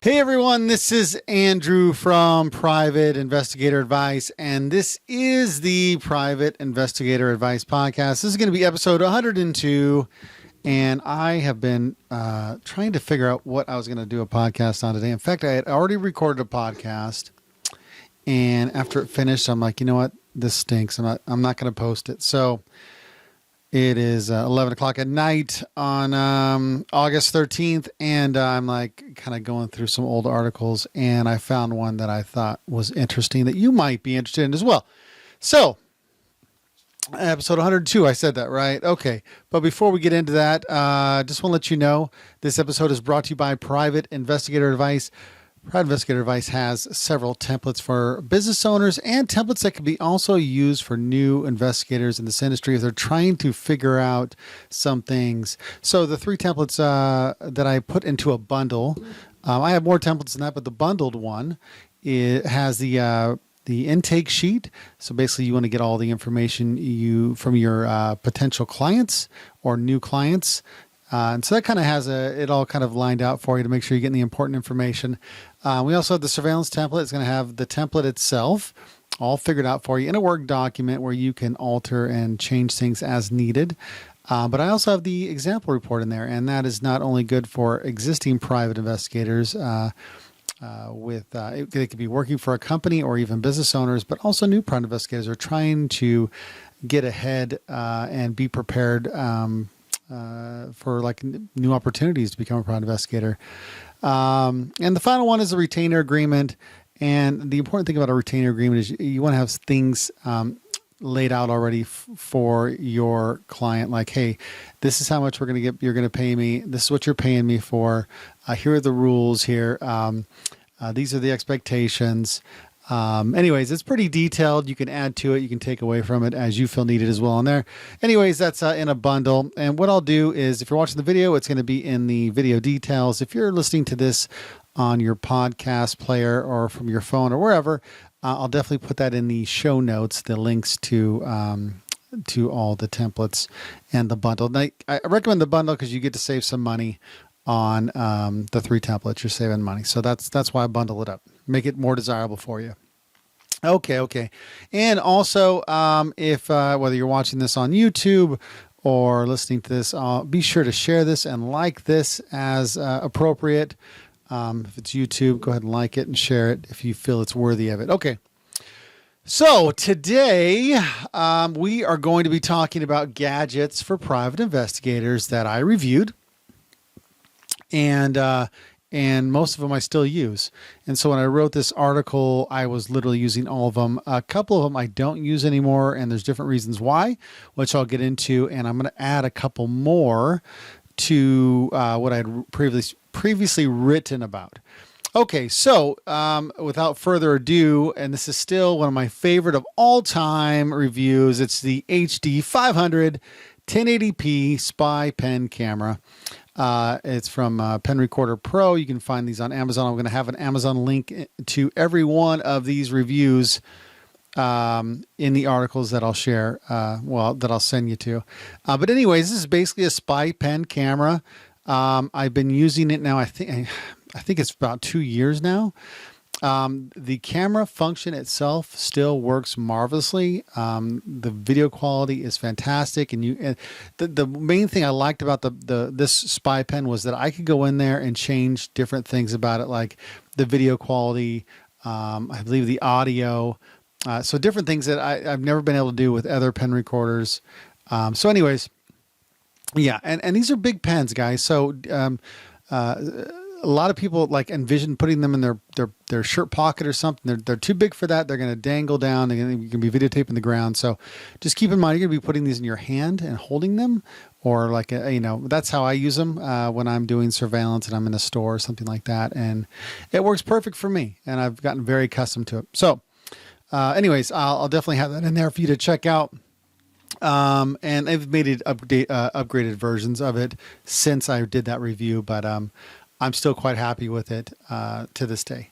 Hey everyone, this is Andrew from Private Investigator Advice, and this is the Private Investigator Advice podcast. This is going to be episode 102, and I have been trying to figure out what I was going to do a podcast on today. In fact, I had already recorded a podcast, and after it finished, I'm like, you know what? This stinks. I'm not going to post it. So it is 11 o'clock at night on August 13th, and I'm like kind of going through some old articles, and I found one that I thought was interesting that you might be interested in as well. So, episode 102, I said that, right? Okay. But before we get into that, just want to let you know, this episode is brought to you by Private Investigator Advice. Private Investigator Advice has several templates for business owners and templates that can be also used for new investigators in this industry if they're trying to figure out some things. So the three templates that I put into a bundle, I have more templates than that, but the bundled one, it has the intake sheet. So basically you want to get all the information from your potential clients or new clients. And so that kind of has it all kind of lined out for you to make sure you're getting the important information. We also have the surveillance template. It's going to have the template itself all figured out for you in a Word document where you can alter and change things as needed. But I also have the example report in there, and that is not only good for existing private investigators they could be working for a company or even business owners, but also new private investigators are trying to get ahead and be prepared for like new opportunities to become a private investigator. And the final one is a retainer agreement. And the important thing about a retainer agreement is you want to have things laid out already for your client. Like, hey, this is how much you're going to pay me. This is what you're paying me for. Here are the rules here. These are the expectations. Anyways, it's pretty detailed. You can add to it. You can take away from it as you feel needed as well on there. Anyways, that's in a bundle. And what I'll do is if you're watching the video, it's going to be in the video details. If you're listening to this on your podcast player or from your phone or wherever, I'll definitely put that in the show notes, the links to all the templates and the bundle. Now, I recommend the bundle because you get to save some money on the three templates. You're saving money. So that's why I bundle it up. Make it more desirable for you. Okay. And also, if whether you're watching this on YouTube or listening to this, be sure to share this and like this as appropriate. If it's YouTube, go ahead and like it and share it if you feel it's worthy of it. Okay. So today we are going to be talking about gadgets for private investigators that I reviewed. And most of them I still use. And so when I wrote this article, I was literally using all of them. A couple of them I don't use anymore, and there's different reasons why, which I'll get into. And I'm going to add a couple more to what I had previously written about. Okay, so without further ado, and this is still one of my favorite of all time reviews, it's the HD 500 1080p spy pen camera. It's from Pen Recorder Pro. You can find these on Amazon. I'm going to have an Amazon link to every one of these reviews in the articles that I'll share, that I'll send you to. But anyways, this is basically a spy pen camera. I've been using it now. I think it's about 2 years now. The camera function itself still works marvelously. The video quality is fantastic, and the main thing I liked about this spy pen was that I could go in there and change different things about it, like the video quality, I believe the audio, so different things that I've never been able to do with other pen recorders. So anyways, yeah, and these are big pens, guys. So a lot of people like envision putting them in their shirt pocket or something. They're too big for that. They're going to dangle down. You can be videotaping the ground. So just keep in mind, you're going to be putting these in your hand and holding them, or like, that's how I use them when I'm doing surveillance and I'm in a store or something like that. And it works perfect for me. And I've gotten very accustomed to it. So anyways, I'll definitely have that in there for you to check out. And I've made it upgraded versions of it since I did that review, but I'm still quite happy with it to this day.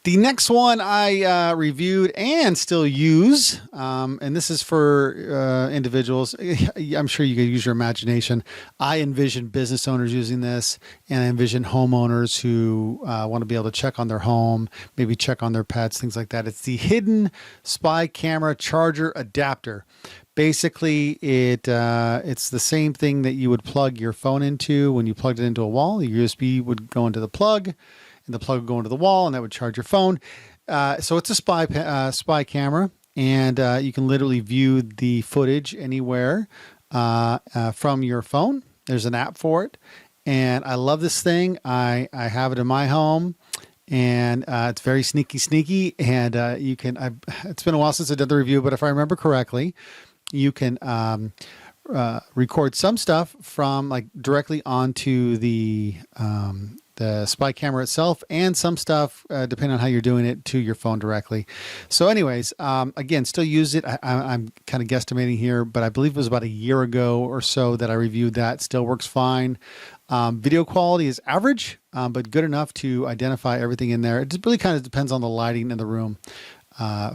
The next one I reviewed and still use, and this is for individuals. I'm sure you could use your imagination. I envision business owners using this, and I envision homeowners who want to be able to check on their home, maybe check on their pets, things like that. It's the hidden spy camera charger adapter. Basically, it's the same thing that you would plug your phone into when you plugged it into a wall. Your USB would go into the plug, and the plug would go into the wall, and that would charge your phone. So it's a spy camera, and you can literally view the footage anywhere from your phone. There's an app for it, and I love this thing. I have it in my home, and it's very sneaky, and you can. It's been a while since I did the review, but if I remember correctly, you can record some stuff from like directly onto the spy camera itself, and some stuff, depending on how you're doing it, to your phone directly. So anyways, again, still use it. I'm kind of guesstimating here, but I believe it was about a year ago or so that I reviewed that. Still works fine. Video quality is average, but good enough to identify everything in there. It just really kind of depends on the lighting in the room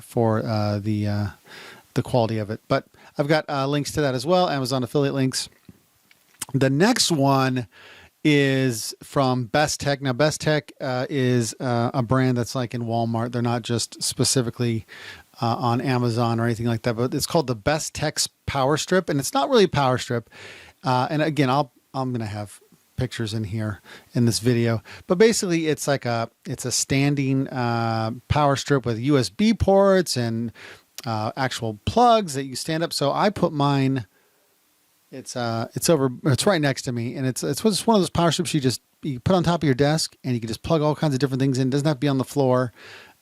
for the quality of it. But I've got links to that as well, Amazon affiliate links. The next one is from Best Tech. Now, Best Tech is a brand that's like in Walmart. They're not just specifically on Amazon or anything like that, but it's called the Best Tech Power Strip, and it's not really a power strip. And again, I'm going to have pictures in here in this video, but basically it's a standing power strip with USB ports and actual plugs that you stand up. So I put mine. It's right next to me, and it's one of those power strips you put on top of your desk, and you can just plug all kinds of different things in. It doesn't have to be on the floor.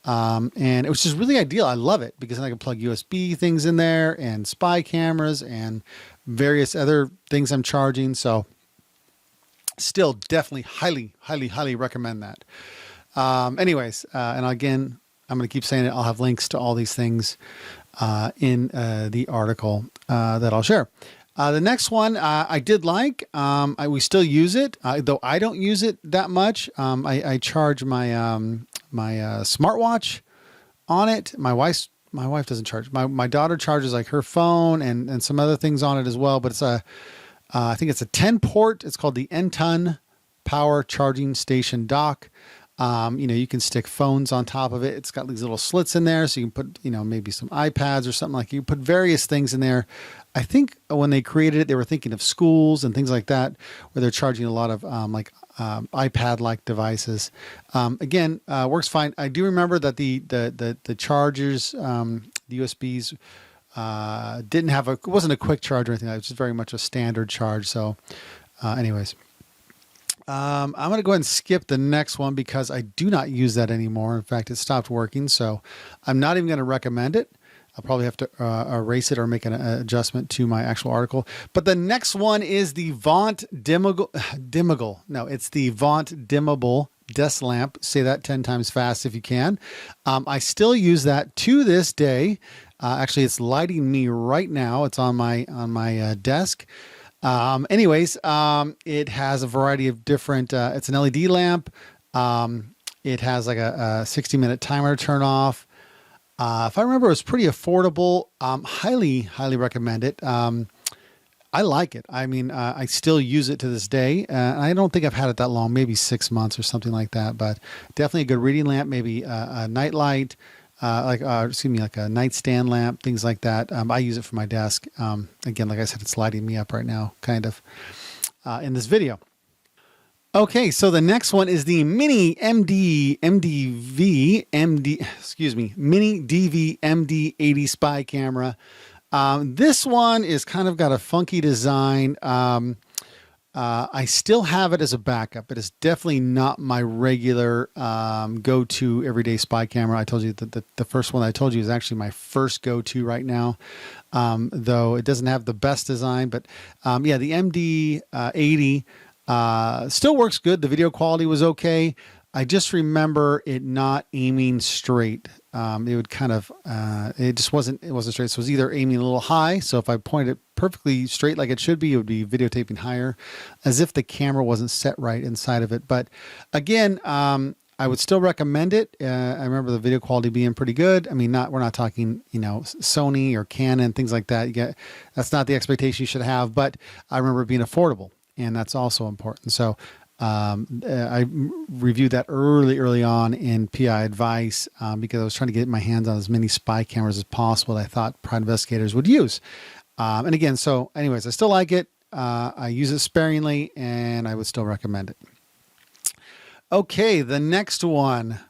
And it was just really ideal. I love it because then I can plug USB things in there and spy cameras and various other things I'm charging. So still definitely highly recommend that. Anyways, and again, I'm going to keep saying it. I'll have links to all these things in the article that I'll share. The next one I did like. We still use it, though I don't use it that much. I charge my my smartwatch on it. My wife doesn't charge. My daughter charges like her phone and some other things on it as well. But it's I think it's a 10 port. It's called the N-Ton Power Charging Station Dock. You can stick phones on top of it. It's got these little slits in there, so you can put, maybe some iPads or something like. You put various things in there. I think when they created it, they were thinking of schools and things like that, where they're charging a lot of iPad-like devices. Again, works fine. I do remember that the chargers, the USBs, it wasn't a quick charge or anything. It was just very much a standard charge. So, anyways. I'm going to go ahead and skip the next one because I do not use that anymore. In fact, it stopped working, so I'm not even going to recommend it. I'll probably have to erase it or make an adjustment to my actual article. But the next one is the Vaunt dimmable. No, it's the Vaunt dimmable desk lamp. Say that 10 times fast if you can. I still use that to this day. Actually, it's lighting me right now. It's on my desk. It has a variety of different, it's an LED lamp. It has like a 60-minute timer to turn off. If I remember, it was pretty affordable. Highly recommend it. I like it. I mean, I still use it to this day. I don't think I've had it that long, maybe 6 months or something like that, but definitely a good reading lamp, maybe a night light. Like a nightstand lamp, things like that. I use it for my desk. Again, like I said, it's lighting me up right now, kind of, in this video. Okay, so the next one is the Mini DV MD80 spy camera. This one is kind of got a funky design. I still have it as a backup. It is definitely not my regular go-to everyday spy camera. I told you that the first one I told you is actually my first go-to right now, though it doesn't have the best design. But yeah, the MD80 still works good. The video quality was okay. I just remember it not aiming straight. It would kind of, it wasn't straight. So it was either aiming a little high. So if I point it perfectly straight like it should be, it would be videotaping higher, as if the camera wasn't set right inside of it. But again, I would still recommend it. I remember the video quality being pretty good. I mean, we're not talking, Sony or Canon, things like that. That's not the expectation you should have, but I remember it being affordable, and that's also important. So I reviewed that early on in PI Advice because I was trying to get my hands on as many spy cameras as possible that I thought private investigators would use. And again, so anyways, I still like it. I use it sparingly, and I would still recommend it. Okay, the next one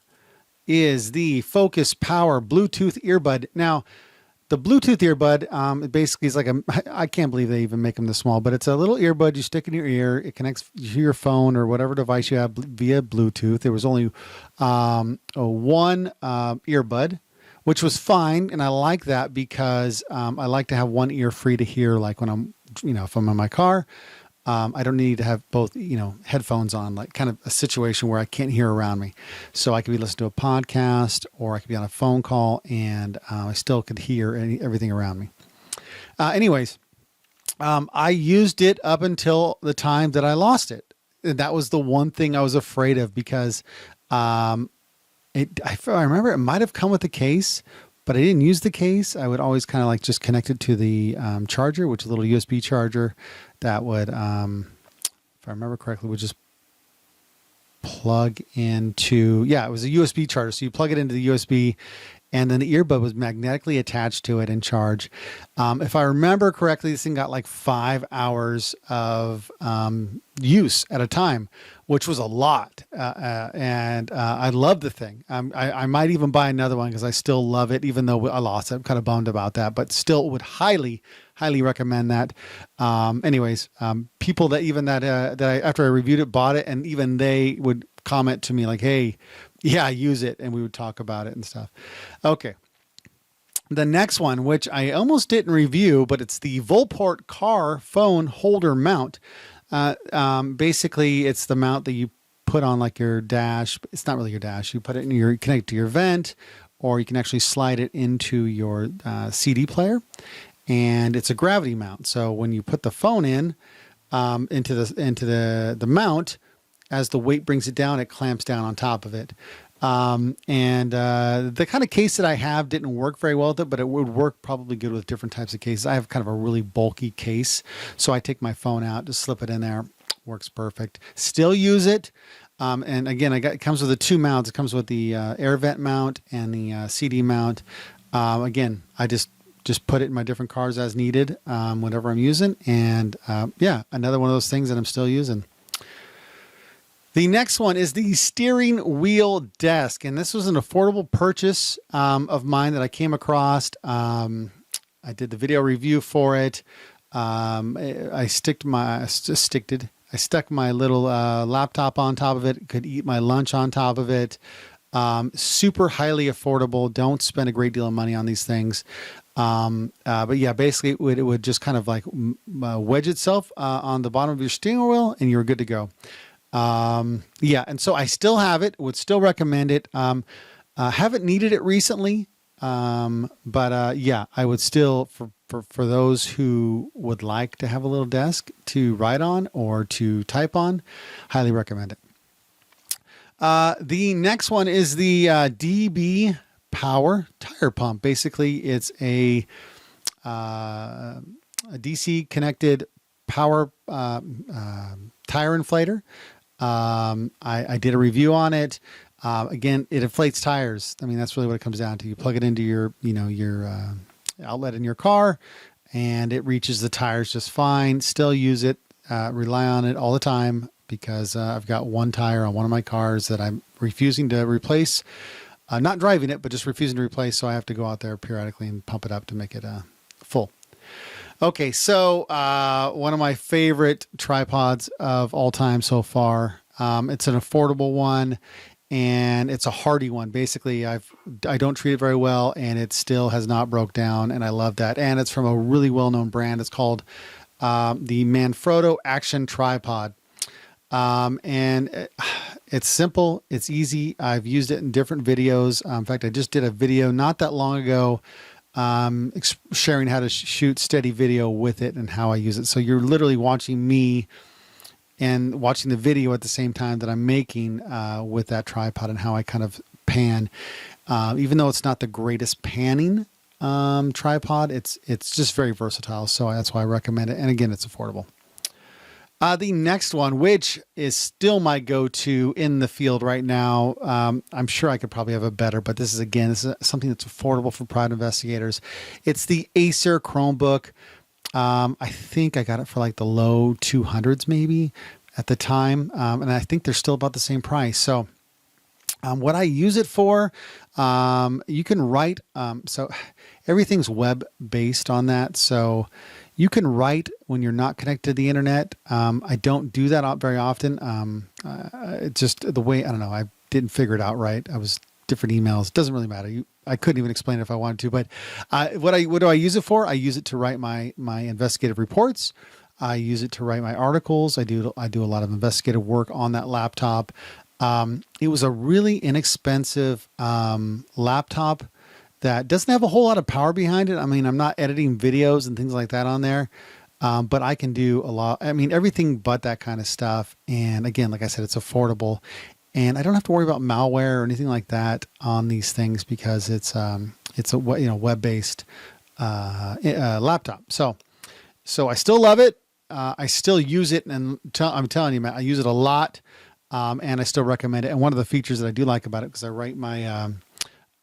is the Focus Power Bluetooth earbud. Now, the Bluetooth earbud, it basically is like I can't believe they even make them this small, but it's a little earbud you stick in your ear. It connects to your phone or whatever device you have via Bluetooth. There was only one earbud, which was fine, and I like that because I like to have one ear free to hear, like when I'm, if I'm in my car. I don't need to have both, headphones on, like kind of a situation where I can't hear around me. So I could be listening to a podcast or I could be on a phone call and I still could hear everything around me. Anyways, I used it up until the time that I lost it. And that was the one thing I was afraid of because I remember it might have come with the case, but I didn't use the case. I would always kind of like just connect it to the charger, which is a little USB charger that would, if I remember correctly, would just plug into, it was a USB charger. So you plug it into the USB and then the earbud was magnetically attached to it and charge. If I remember correctly, this thing got like 5 hours of use at a time, which was a lot. And I love the thing. I might even buy another one because I still love it, even though I lost it. I'm kind of bummed about that, but still would highly recommend that. Anyways, people that I, after I reviewed it, bought it, and even they would comment to me like, hey, yeah, use it. And we would talk about it and stuff. Okay. The next one, which I almost didn't review, but it's the Volkhart car phone holder mount. Basically it's the mount that you put on like your dash. It's not really your dash. You put it in connect it to your vent, or you can actually slide it into your CD player, and it's a gravity mount. So when you put the phone in, into the mount, as the weight brings it down, it clamps down on top of it. The kind of case that I have didn't work very well with it, but it would work probably good with different types of cases. I have kind of a really bulky case, so I take my phone out, just slip it in there. Works perfect. Still use it. And again, it comes with the two mounts. It comes with the air vent mount and the CD mount. Again, I just put it in my different cars as needed, whenever I'm using. And another one of those things that I'm still using. The next one is the steering wheel desk. And this was an affordable purchase of mine that I came across. I did the video review for it. I stuck my little laptop on top of it, could eat my lunch on top of it. Super highly affordable. Don't spend a great deal of money on these things. But yeah, basically it would just kind of like wedge itself on the bottom of your steering wheel and you're good to go. And so I still have it, would still recommend it. Haven't needed it recently. I would still, for those who would like to have a little desk to write on or to type on, highly recommend it. The next one is the DB Power Tire Pump. Basically, it's a DC connected power tire inflator. I did a review on it. Again, it inflates tires. I mean, that's really what it comes down to. You plug it into your outlet in your car and it reaches the tires just fine. Still use it, rely on it all the time because I've got one tire on one of my cars that I'm refusing to replace. Not driving it, but just refusing to replace. So I have to go out there periodically and pump it up to make it full. Okay, so one of my favorite tripods of all time so far. It's an affordable one, and it's a hardy one. Basically, I don't treat it very well, and it still has not broke down, and I love that. And it's from a really well-known brand. It's called the Manfrotto Action Tripod. It's simple. It's easy. I've used it in different videos. In fact, I just did a video not that long ago sharing how to shoot steady video with it and how I use it. So you're literally watching me and watching the video at the same time that I'm making with that tripod and how I kind of pan. Even though it's not the greatest panning tripod, it's just very versatile. So that's why I recommend it. And again, it's affordable. The next one, which is still my go-to in the field right now, I'm sure I could probably have a better, but this is something that's affordable for private investigators. It's the Acer Chromebook. I think I got it for like the low 200s maybe at the time, and I think they're still about the same price. So what I use it for, you can write, so everything's web-based on that, so you can write when you're not connected to the internet. I don't do that very often. Just the way, I don't know, I didn't figure it out right. I was different emails. It doesn't really matter. I couldn't even explain it if I wanted to, but what do I use it for? I use it to write my investigative reports. I use it to write my articles. I do a lot of investigative work on that laptop. It was a really inexpensive laptop that doesn't have a whole lot of power behind it. I mean, I'm not editing videos and things like that on there, but I can do a lot. I mean, everything but that kind of stuff. And again, like I said, it's affordable, and I don't have to worry about malware or anything like that on these things because it's a web-based laptop. So I still love it. I still use it, and I'm telling you, Matt, I use it a lot, and I still recommend it. And one of the features that I do like about it, because I write my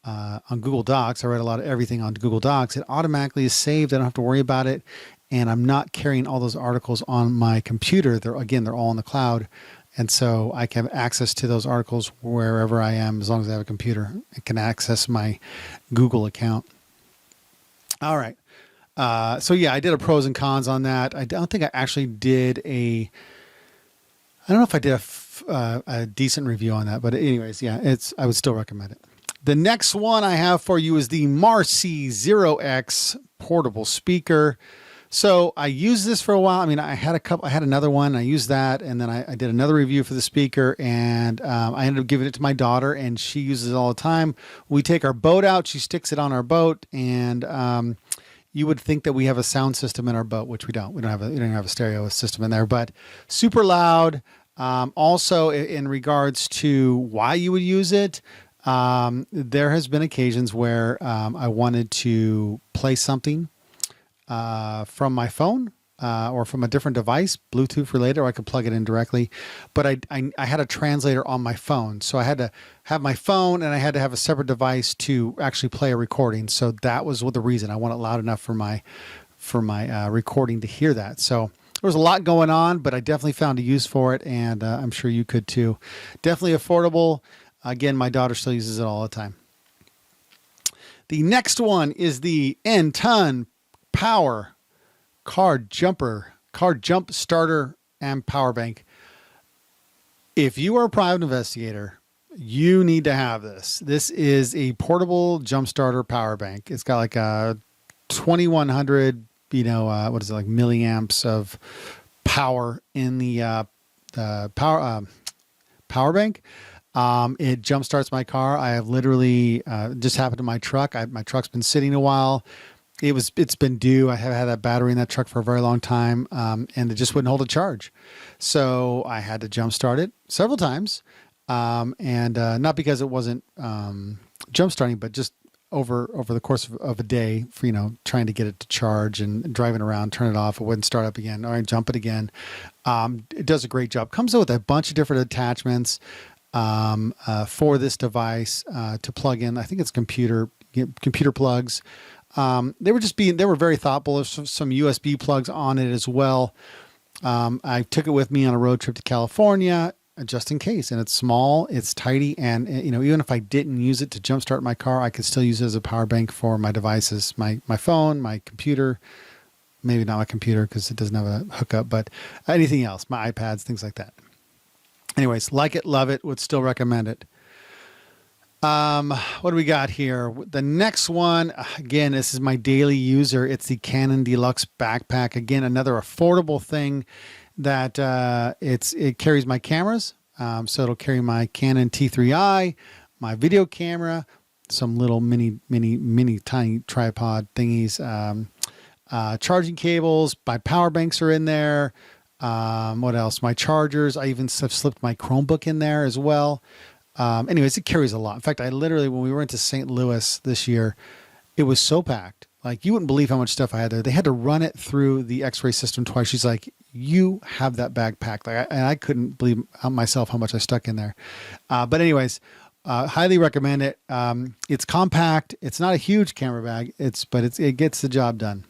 on Google Docs, I write a lot of everything on Google Docs. It automatically is saved. I don't have to worry about it, and I'm not carrying all those articles on my computer. They're all in the cloud, and so I can have access to those articles wherever I am as long as I have a computer. I can access my Google account. All right. So yeah, I did a pros and cons on that. I don't think I actually did I don't know if I did a decent review on that, but anyways, yeah, I would still recommend it. The next one I have for you is the Marcy 0X portable speaker. So I used this for a while. I mean, I had another one. I used that, and then I did another review for the speaker, and I ended up giving it to my daughter, and she uses it all the time. We take our boat out. She sticks it on our boat, and you would think that we have a sound system in our boat, which we don't. We don't have a stereo system in there, but super loud. Also, in regards to why you would use it, there has been occasions where I wanted to play something from my phone or from a different device, Bluetooth related, or I could plug it in directly. But I had a translator on my phone, so I had to have my phone and I had to have a separate device to actually play a recording. So that was the reason I want it loud enough for my recording to hear that. So there was a lot going on, but I definitely found a use for it, and I'm sure you could too. Definitely affordable. Again, my daughter still uses it all the time. The next one is the N-Ton Power Car Jump Starter and Power Bank. If you are a private investigator, you need to have this. This is a portable jump starter power bank. It's got like a 2100, what is it, like milliamps of power in the power bank. It jump starts my car. I have literally just happened to my truck. My truck's been sitting a while. It's been due. I have had that battery in that truck for a very long time, and it just wouldn't hold a charge. So I had to jump start it several times, and not because it wasn't jump starting, but just over the course of a day, for trying to get it to charge and driving around, turn it off, it wouldn't start up again. All right, jump it again. It does a great job. Comes with a bunch of different attachments for this device to plug in. I think it's computer plugs. They were very thoughtful. There's some USB plugs on it as well. I took it with me on a road trip to California just in case, and it's small, it's tidy, and even if I didn't use it to jumpstart my car, I could still use it as a power bank for my devices, my phone, my computer, maybe not my computer because it doesn't have a hookup, but anything else, my iPads, things like that. Anyways, like it, love it, would still recommend it. What do we got here? The next one, again, this is my daily user. It's the Canon Deluxe Backpack. Again, another affordable thing that it carries my cameras. So it'll carry my Canon T3i, my video camera, some little mini tiny tripod thingies, charging cables. My power banks are in there. What else? My chargers. I even slipped my Chromebook in there as well. Anyways, it carries a lot. In fact, I literally, when we went to St. Louis this year, it was so packed. Like, you wouldn't believe how much stuff I had there. They had to run it through the X-ray system twice. She's like, you have that bag packed. And I couldn't believe myself how much I stuck in there. But anyways, highly recommend it. It's compact. It's not a huge camera bag. But it gets the job done.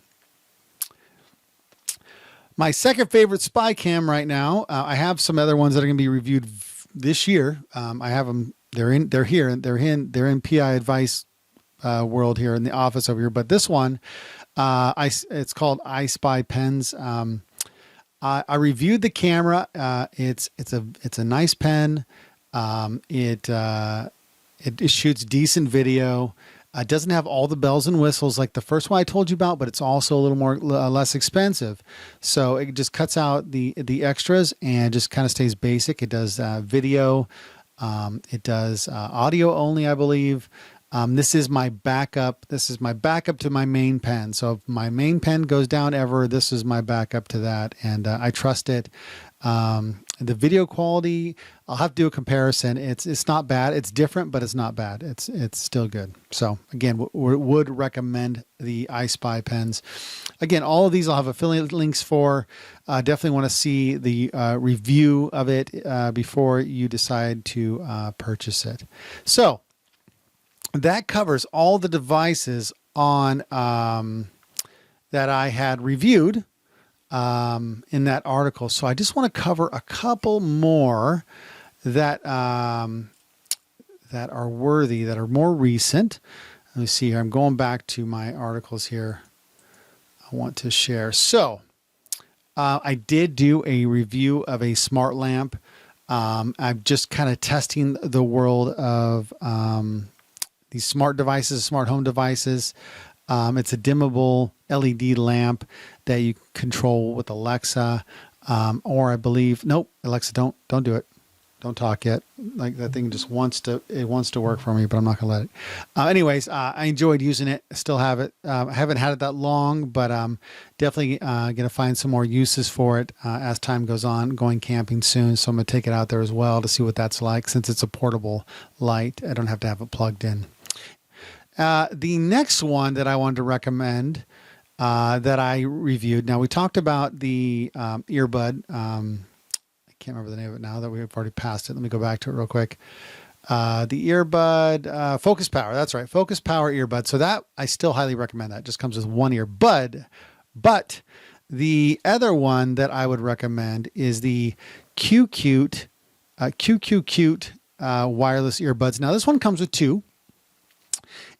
My second favorite spy cam right now. I have some other ones that are going to be reviewed this year. I have them. They're here. They're in PI advice world here in the office over here. But this one, it's called iSpy Pens. I reviewed the camera. It's a nice pen. It shoots decent video. It doesn't have all the bells and whistles like the first one I told you about, but it's also a little more less expensive. So it just cuts out the extras and just kind of stays basic. It does video. It does audio only, I believe. This is my backup. This is my backup to my main pen. So if my main pen goes down ever, this is my backup to that. And I trust it. The video quality, I'll have to do a comparison. It's not bad. It's different, but it's not bad. It's still good. So again, would recommend the iSpy pens. Again, all of these I'll have affiliate links for. Definitely want to see the review of it before you decide to purchase it. So that covers all the devices on that I had reviewed in that article. So I just want to cover a couple more that that are worthy, that are more recent. Let me see here. I'm going back to my articles here. I want to share. So I did do a review of a smart lamp. I'm just kind of testing the world of these smart devices, smart home devices. It's a dimmable LED lamp that you control with Alexa, or I believe, nope, Alexa, don't do it. Don't talk yet. Like, that thing just wants to work for me, but I'm not gonna let it. Anyways, I enjoyed using it. Still have it. I haven't had it that long, but definitely gonna find some more uses for it as time goes on. Going camping soon, so I'm gonna take it out there as well to see what that's like. Since it's a portable light, I don't have to have it plugged in. The next one that I wanted to recommend that I reviewed. Now, we talked about the earbud. I can't remember the name of it now that we've already passed it. Let me go back to it real quick. The earbud, Focus Power. That's right. Focus Power earbud. So that I still highly recommend that. It just comes with one earbud. But the other one that I would recommend is the QQ Cute wireless earbuds. Now, this one comes with two.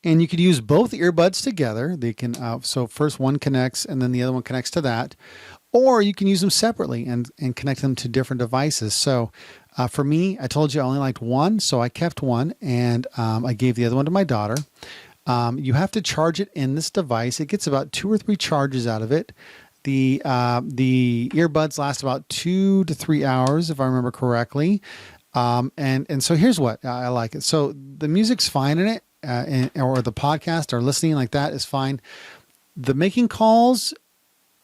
And you could use both earbuds together. They can, so first one connects and then the other one connects to that. Or you can use them separately and connect them to different devices. So for me, I told you I only liked one, so I kept one and I gave the other one to my daughter. You have to charge it in this device. It gets about 2 or 3 charges out of it. The earbuds last about 2 to 3 hours, if I remember correctly. And so here's what I like it. So the music's fine in it. Or the podcast or listening like that is fine. The making calls,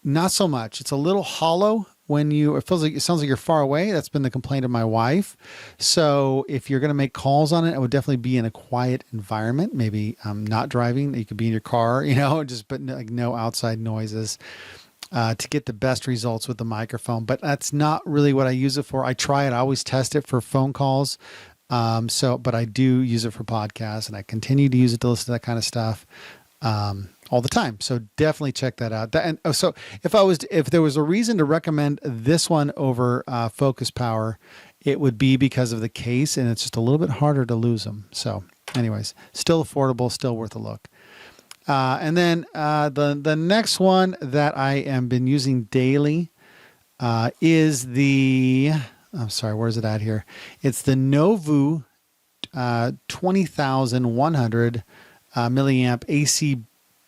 not so much. It's a little hollow when it sounds like you're far away. That's been the complaint of my wife. So if you're going to make calls on it, it would definitely be in a quiet environment. Maybe not driving. You could be in your car, but no outside noises to get the best results with the microphone. But that's not really what I use it for. I try it. I always test it for phone calls. But I do use it for podcasts and I continue to use it to listen to that kind of stuff, all the time. So definitely check that out. So if there was a reason to recommend this one over, Focus Power, it would be because of the case and it's just a little bit harder to lose them. So anyways, still affordable, still worth a look. And then, the next one that I am been using daily, is I'm sorry, where's it at here? It's the Novu 20,100 milliamp AC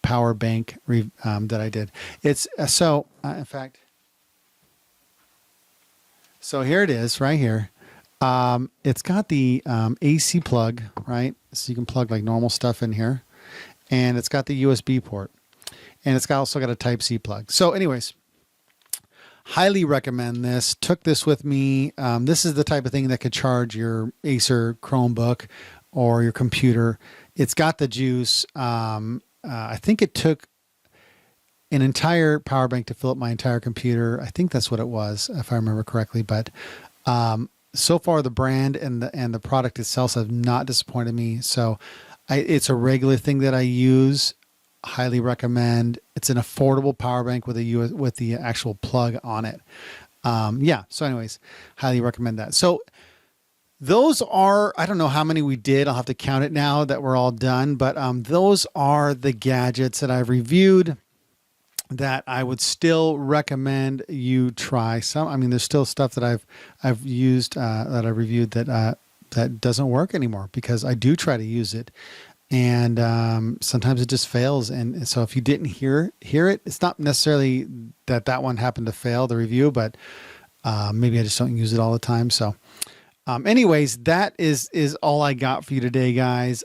power bank that I did. It's in fact, so here it is right here. It's got the AC plug, right? So you can plug like normal stuff in here. And it's got the USB port. And it's also got a Type-C plug. So anyways, highly recommend this. Took this with me. This is the type of thing that could charge your Acer Chromebook or your computer. It's got the juice. I think it took an entire power bank to fill up my entire computer. I think that's what it was, if I remember correctly. But so far, the brand and the product itself have not disappointed me. So it's a regular thing that I use. Highly recommend. It's an affordable power bank with with the actual plug on it. Yeah. So anyways, highly recommend that. So those are, I don't know how many we did. I'll have to count it now that we're all done. But those are the gadgets that I've reviewed that I would still recommend you try some. I mean, there's still stuff that I've used, that I reviewed that doesn't work anymore because I do try to use it. And sometimes it just fails. And so if you didn't hear it, it's not necessarily that one happened to fail the review, but maybe I just don't use it all the time. So anyways, that is all I got for you today, guys.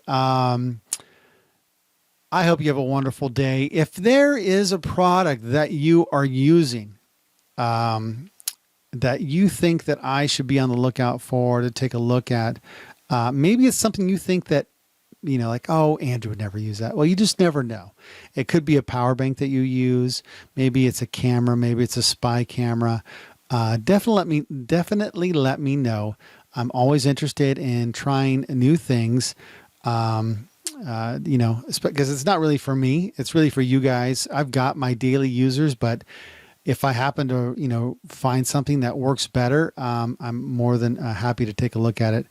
I hope you have a wonderful day. If there is a product that you are using, that you think that I should be on the lookout for to take a look at, maybe it's something you think that, like, oh, Andrew would never use that. Well, you just never know. It could be a power bank that you use. Maybe it's a camera. Maybe it's a spy camera. Definitely let me know. I'm always interested in trying new things. Because it's not really for me. It's really for you guys. I've got my daily users, but if I happen to, find something that works better, I'm more than happy to take a look at it.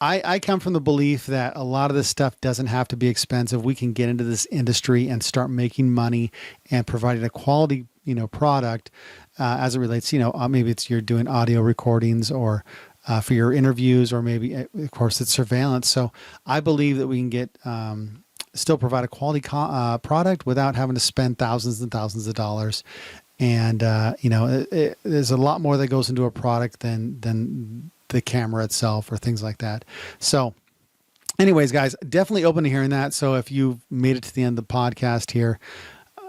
I come from the belief that a lot of this stuff doesn't have to be expensive. We can get into this industry and start making money and providing a quality, product as it relates, maybe it's you're doing audio recordings or for your interviews, or maybe, of course, it's surveillance. So I believe that we can get still provide a quality product without having to spend thousands and thousands of dollars. And there's a lot more that goes into a product than the camera itself or things like that. So, anyways, guys, definitely open to hearing that. So if you've made it to the end of the podcast here,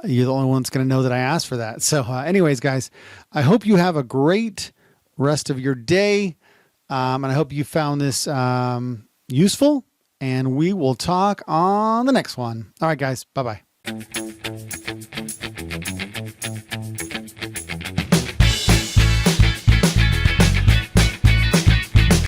you're the only one that's going to know that I asked for that. So, anyways, guys, I hope you have a great rest of your day. And I hope you found this useful, and we will talk on the next one. All right, guys. Bye-bye.